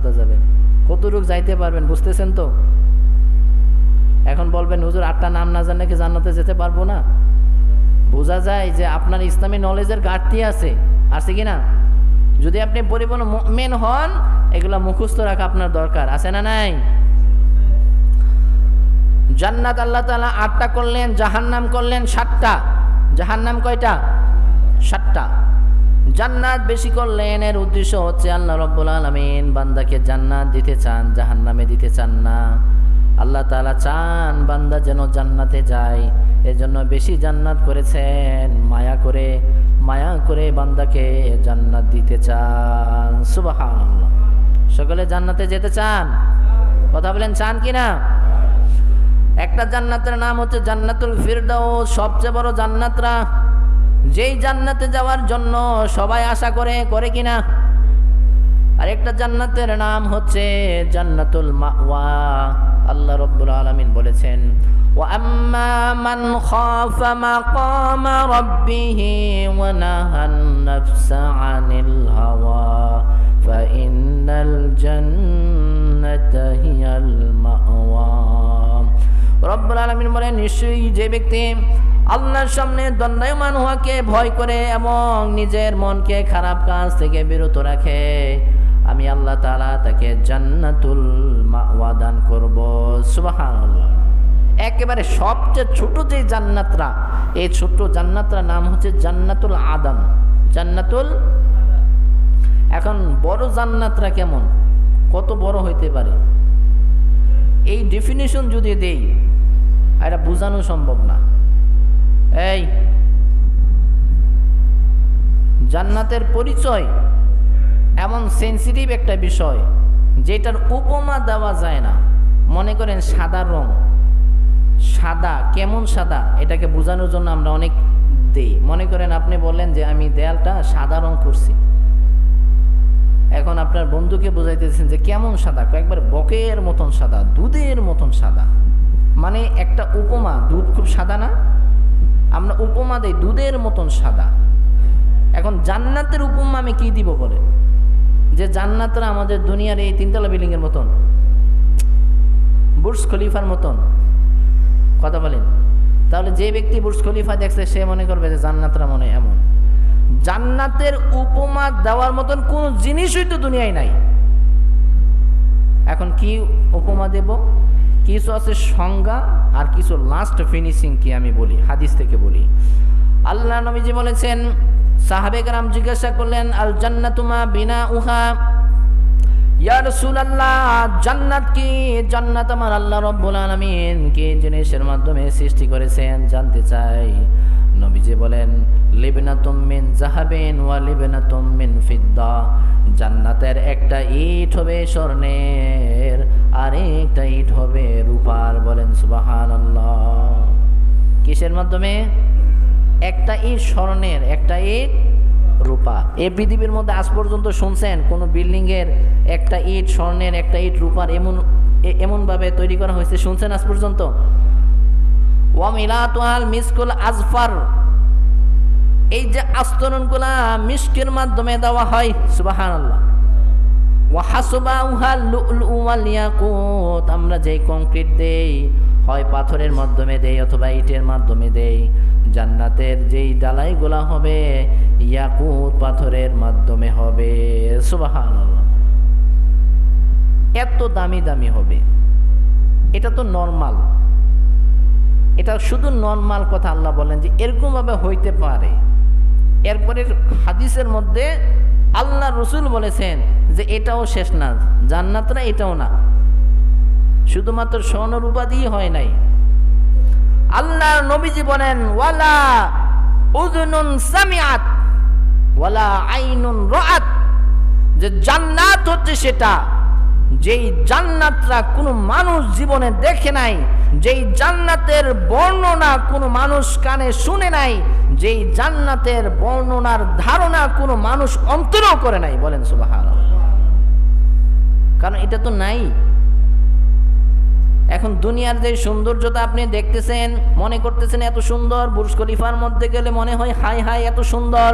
জান্নাতে যাবেন। কতটুকু যাইতে পারবেন বুঝতেছেন তো? এখন বলবেন হুজুর 8টা নাম না জানলে কি জান্নাতে যেতে পারবো না? বোঝা যায় যে আপনার ইসলামী নলেজের ঘাটতি আছে কি না? যদি আপনি পরিপূর্ণ মুমিন হন, এগুলো মুখস্থ রাখা আপনার দরকার আছে না নাই? জান্নাত আল্লাহ তাআলা 8টা করলেন, জাহান্নাম করলেন 7টা। জাহান্নাম কয়টা? 7টা। জান্নাত বেশি করলেন, এর উদ্দেশ্য হচ্ছে আল্লাহ রাব্বুল আলামিন বান্দাকে জান্নাত দিতে চান, জাহান্নামে দিতে চান না। আল্লাহ তাআলা চান বান্দা যেন জান্নাতে যায়, এজন্য বেশি জান্নাত করেছেন, মায়া করে বান্দাকে জান্নাত দিতে চান। সুবহানাল্লাহ। সকলে জান্নাতে যেতে চান? কথা বলেন চান কিনা? একটা জান্নাতের নাম হচ্ছে জান্নাতুল ফিরদাউস, সবচেয়ে বড় জান্নাতরা, যেই জান্নাতে যাওয়ার জন্য সবাই আশা করে কিনা? আর একটা জান্নাতের নাম হচ্ছে জান্নাতুল মাওয়া। আল্লাহ রাব্বুল আলামিন বলেছেন, ওয়া আম্মা মান খাফা মাকামা রাব্বিহি ওয়া নাহান নাফসা আনিল হাওয়া ফাইন্নাল জান্নাতা হিয়াল মাওয়া। রব্বুল আলামিন বলেন, নিশ্চয়ই যে ব্যক্তি আল্লাহর সামনে দণ্ডায়মান হওয়াকে ভয় করে এবং নিজের মনকে খারাপ কাজ থেকে বিরত রাখে, আমি আল্লাহ তাআলা তাকে জান্নাতুল মাওয়া দান করব। সুবহানাল্লাহ। একেবারে সবচেয়ে ছোট যে জান্নাতরা, এই ছোট জান্নাতরা নাম হচ্ছে জান্নাতুল আদন। জান্নাতুল। এখন বড় জান্নাতরা কেমন, কত বড় হইতে পারে, এই ডেফিনিশন যদি দেই এটা বোঝানো সম্ভব না। এই জান্নাতের পরিচয় এমন সেন্সিটিভ একটা বিষয় যেটার উপমা দেওয়া যায় না। মনে করেন সাদা রং, সাদা কেমন সাদা, এটাকে বোঝানোর জন্য আমরা অনেক দেই। মনে করেন আপনি বললেন যে আমি দেয়ালটা সাদা রং করছি, এখন আপনার বন্ধুকে বোঝাইতেছেন যে কেমন সাদা, একবার বকের মতন সাদা, দুধের মতন সাদা। মানে একটা উপমা, দুধ খুব সাদা না, আমরা উপমা দেই দুধের মতন সাদা। এখন জান্নাতের উপমা আমি কি দিব বলে, যে জান্নাতরা আমাদের দুনিয়ার এই 3তলা বিল্ডিং এর মতন, বুর্জ খলিফার মতন। কথা বলেন, তাহলে যে ব্যক্তি বুর্জ খলিফা দেখছে সে মনে করবে যে জান্নাতরা মনে এমন। জান্নাতের উপমা দেওয়ার মতন কোন জিনিসই তো দুনিয়ায় নাই। এখন কি উপমা দেব? কিছু আছে সংজ্ঞা, আর কিছু লাস্ট ফিনিশিং কি আমি বলি, হাদিস থেকে বলি। আল্লাহ নবীজি বলেছেন, সাহাবে কেরাম জিজ্ঞাসা করলেন, আল জান্নাতু মা বিনাউহা, ইয়া রাসূলুল্লাহ জান্নাত কি? জান্নাত আমার আল্লাহ রাব্বুল আলামিন কি জিনিসের মাধ্যমে সৃষ্টি করেছেন জানতে চাই। নবীজি বলেন, লিবনাতুম মিন যাহাবিন ওয়া লিবনাতুম মিন ফিদ্দা। জান্নাতের একটা ইট হবে স্বর্ণের, আর একটা ইট হবে রূপার। বলেন সুবহানাল্লাহ। কিসের মাধ্যমে? একটা ইট স্বর্ণের, একটা ইট রূপা। এই পৃথিবীর মধ্যে আজ পর্যন্ত শুনছেন কোন বিল্ডিং এর একটা ইট স্বর্ণের, একটা ইট রূপার এমন ভাবে তৈরি করা হয়েছে? শুনছেন আজ পর্যন্ত? ওয়া মিলাতুল মিসকুল আজফার, এই যে আস্তরণগুলা মিস্কের মাধ্যমে দেওয়া হয়। সুবহানাল্লাহ। ওয়া হাসবাউহা লুলু ওয়াল ইয়াকুত, আমরা যেই কংক্রিট দেই হয় পাথরের মাধ্যমে দেই অথবা ইটের মাধ্যমে দেই। জান্নাতের যেই ডালাইগুলা হবে ইয়াকুত পাথরের মাধ্যমে হবে। সুবহানাল্লাহ। এত দামি দামি হবে। এটা তো নরমাল, এটা শুধু নরমাল কথা। আল্লাহ বলেন যে এরকম ভাবে হইতে পারে। এরপরে হাদিসের মধ্যে আল্লাহ রসুল বলেছেন যে এটাও শেষ না, জান্নাতরা এটাও না, শুধুমাত্র স্বর্ণ রূপা দিয়ে হয় নাই। আল্লাহ নবীজি বলেন, ওয়ালা উযুনুন সামিআত ওয়ালা আইনুন রাআত, যে জান্নাত হচ্ছে সেটা যেই জান্নাতরা কোনো মানুষ জীবনে দেখে নাই, যেই জান্নাতের বর্ণনা কোনো মানুষ কানে শুনে নাই, যেই জান্নাতের বর্ণনার ধারণা কোনো মানুষ অন্তরও করে নাই। বলেন সুবহানাল্লাহ। কারণ এটা তো নাই। এখন দুনিয়ার যে সৌন্দর্যতা আপনি দেখতেছেন, মনে করতেছেন এত সুন্দর, বুর্জ খলিফার মধ্যে গেলে মনে হয় হাই হাই এত সুন্দর।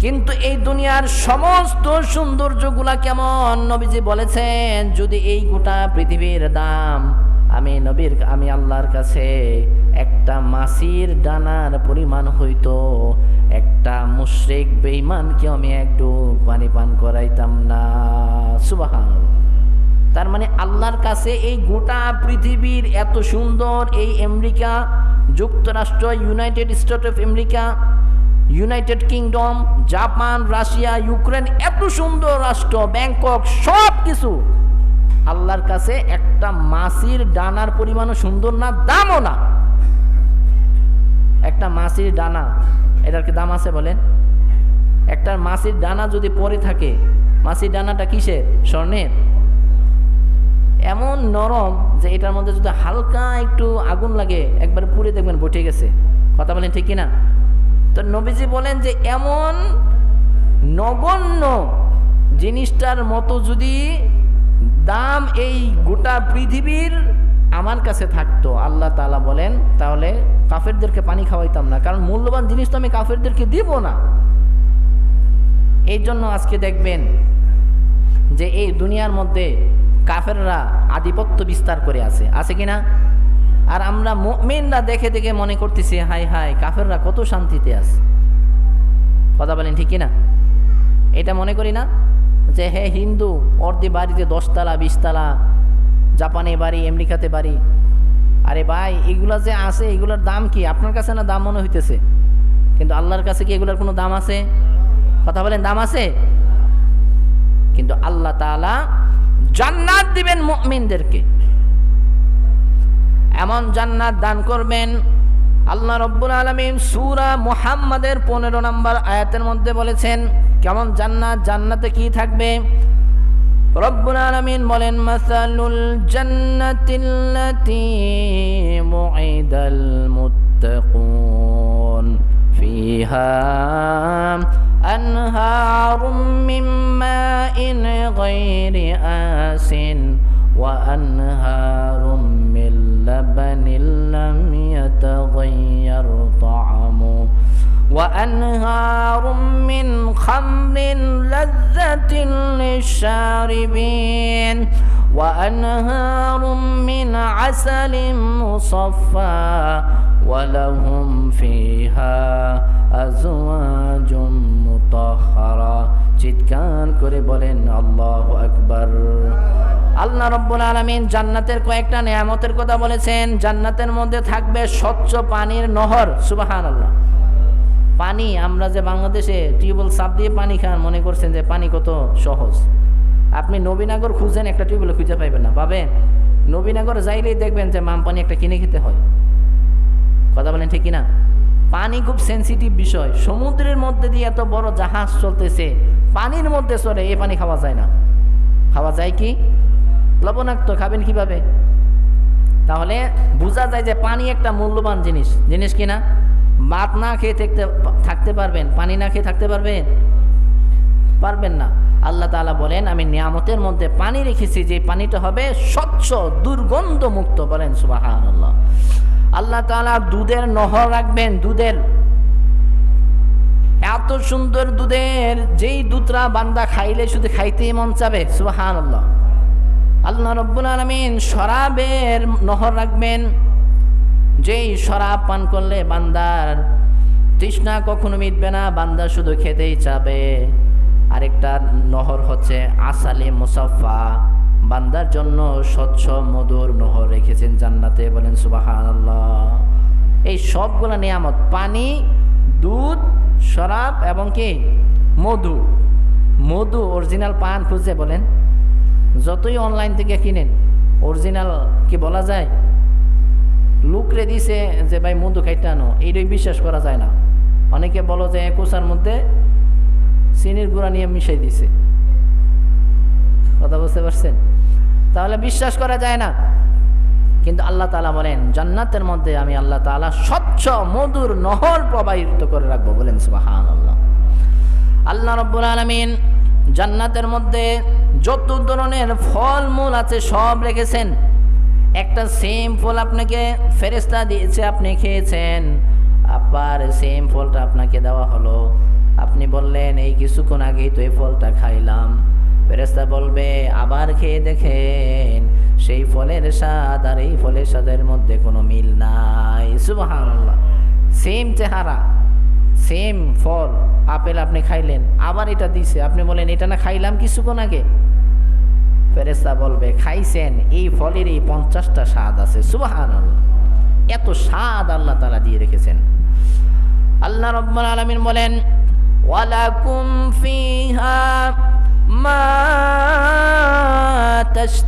কিন্তু এই দুনিয়ার সমস্ত সৌন্দর্যগুলা কেমন নবীজি বলেছেন, যদি এই গোটা পৃথিবীর দাম আমি আল্লাহর কাছে একটা মাছির ডানার পরিমাণ হইতো, একটা মুশরিক বেঈমানকে আমি একটু পানি পান করাইতাম না। সুবহানাল্লাহ। তার মানে আল্লাহর কাছে এই গোটা পৃথিবীর এত সুন্দর, এই আমেরিকা যুক্তরাষ্ট্র, United state of America, United kingdom, Japan, Russia, Ukraine, এত সুন্দর রাষ্ট্র, ব্যাংকক, সব কিছু আল্লাহর কাছে একটা মাছির ডানার পরিমাণও সুন্দর না, দামও না। একটা মাছির ডানা, এটার কি দাম আছে বলেন? একটা মাছির ডানা যদি পরে থাকে, মাছির ডানাটা কিসের? স্বর্ণের। এমন নরম যে এটার মধ্যে যদি হালকা একটু আগুন লাগে একবার পুড়ে দেখবেন বটে গেছে। কথা বলেন ঠিক কিনা? তো নবীজি বলেন যে এমন নগণ্য জিনিসটার মতো যদি দাম এই গোটা পৃথিবীর আমার কাছে থাকতো, আল্লাহ তাআলা বলেন, তাহলে কাফেরদেরকে পানি খাওয়াইতাম না, কারণ মূল্যবান জিনিস তো আমি কাফেরদেরকে দিব না। এই জন্য আজকে দেখবেন যে এই দুনিয়ার মধ্যে কাফেররা আধিপত্য বিস্তার করে আছে কিনা? আর আমরা মুমিনরা দেখে দেখে মনে করতেছি হাই হাই কাফেররা কত শান্তিতে আছে। কথা বলেন ঠিক কিনা? এটা মনে করি না যে হে হিন্দু, অর্ধে বাড়িতে 10 তলা 20 তলা, জাপানে বাড়ি, আমেরিকাতে বাড়ি। আরে ভাই, এগুলা যে আছে এগুলোর দাম কি? আপনার কাছে না দাম মনে হইতেছে, কিন্তু আল্লাহর কাছে কি এগুলোর কোনো দাম আছে? কথা বলেন, দাম আছে? কিন্তু আল্লাহ তাআলা জান্নাত দিবেন মুমিনদেরকে, এমন জান্নাত দান করবেন। আল্লাহ রাব্বুল আলামিন সূরা মুহাম্মাদের 15 নম্বর আয়াতের মধ্যে বলেছেন কেমন জান্নাত, জান্নাতে কি থাকবে। রব্বুল আলামিন বলেন, মাসালুল জান্নাতিল্লাতী মুইদাল মুত্তাকুন ফিহা আনহারুম মিন মাইন গায়রি আসিন ওয়া আনহারুম মিন লাবানিন লাম ইয়াতাগায়্যার তা'আমুহু وأنهار من خمر لذة للشاربين وأنهار من عسل مصفى ولهم فيها أزواج مطهرة চিৎকার করে বলেন আল্লাহু আকবার। আল্লাহ রাব্বুল আলামিন জান্নাতের কয়েকটা নিয়ামতের কথা বলেছেন। জান্নাতের মধ্যে থাকবে স্বচ্ছ পানির নহর। সুবহানাল্লাহ। পানি, আমরা যে বাংলাদেশে টিউবওয়েল সাপ দিয়ে পানি খান, মনে করছেন যে পানি কত সহজ। আপনি নবীনগর খুঁজেন, একটা টিউবওয়েল খুঁজে পাইবেন না। পাবেন? নবীনগর যাইলেই দেখবেন যে মাম পানি একটা কিনে খেতে হয়। কথা বলেন ঠিক কিনা? পানি খুব সেন্সিটিভ বিষয়। সমুদ্রের মধ্যে দিয়ে এত বড় জাহাজ চলতেছে, পানির মধ্যে চলে, এই পানি খাওয়া যায় না। খাওয়া যায় কি? লবণাক্ত। খাবেন কিভাবে? তাহলে বোঝা যায় যে পানি একটা মূল্যবান জিনিস। জিনিস কিনা? ভাত না খেয়ে থাকতে পারবেন, পানি না খেয়ে থাকতে পারবেন না। আল্লাহ তাআলা বলেন, আমি নিয়ামতের মধ্যে পানি রেখেছি, যে পানিটা হবে স্বচ্ছ, দুর্গন্ধ মুক্ত। বলেন সুবহানাল্লাহ। আল্লাহ তাআলা দুধের নহর রাখবেন। দুধের এত সুন্দর দুধের, যেই দুধরা বান্দা খাইলে শুধু খাইতেই মন চাবে। সুবহানাল্লাহ। আল্লাহ রাব্বুল আলামিন শরাবের নহর রাখবেন, যেই শরাব পান করলে বান্দার তৃষ্ণা কখনো মিটবে না, বান্দা শুধু খেতেই চাবে। আরেকটা নহর হচ্ছে আসালে মুসাফা, বান্দার জন্য স্বচ্ছ মধুর নহর রেখেছেন জান্নাতে। বলেন সুবহানাল্লাহ। এই সবগুলো নিয়ামত, পানি, দুধ, শরাব এবং কি মধু। মধু অরিজিনাল পান খুঁজে বলেন, যতই অনলাইন থেকে কিনেন, অরিজিনাল কি বলা যায়? লুকরে দিছে যে ভাই মধু খাইতে আনো, এইটাই বিশ্বাস করা যায় না। অনেকে বলো যে কোসার মধ্যে চিনির গুঁড়া নিয়ে মিশাই দিছে। কথা বুঝতে পারছেন? তাহলে বিশ্বাস করা যায় না। কিন্তু আল্লাহ তাআলা বলেন, জান্নাতের মধ্যে আমি আল্লাহ তাআলা স্বচ্ছ মধুর নহর প্রবাহিত করে রাখবো। বলেন সুবহানাল্লাহ। আল্লাহ রাব্বুল আলামিন জান্নাতের মধ্যে যত ধরনের ফল মূল আছে সব রেখেছেন। একটা সেম ফল আপনাকে ফেরেশতা দিয়েছে, আপনি খেয়েছেন, আবার সেম ফলটা আপনাকে দেওয়া হলো। আপনি বললেন এই কিছুক্ষণ আগেই তো এই ফলটা খাইলাম। ফেরেশতা বলবে আবার খেয়ে দেখেন, সেই ফলের স্বাদ আর এই ফলের স্বাদের মধ্যে কোনো মিল নাই। সুবহানাল্লাহ। সেম চেহারা, সেম ফল, আপেল আপনি খাইলেন, আবার এটা দিছে, আপনি বলেন এটা না খাইলাম কিছুক্ষণ আগে। ফেরেশতা বলবে খাইছেন, এই ফলেরই 50টা স্বাদ আছে। সুবহানাল্লাহ। এত স্বাদ আল্লাহ তাআলা দিয়ে রেখেছেন। আল্লাহ রাব্বুল আলামিন বলেন ওয়ালাকুম ফিহা মা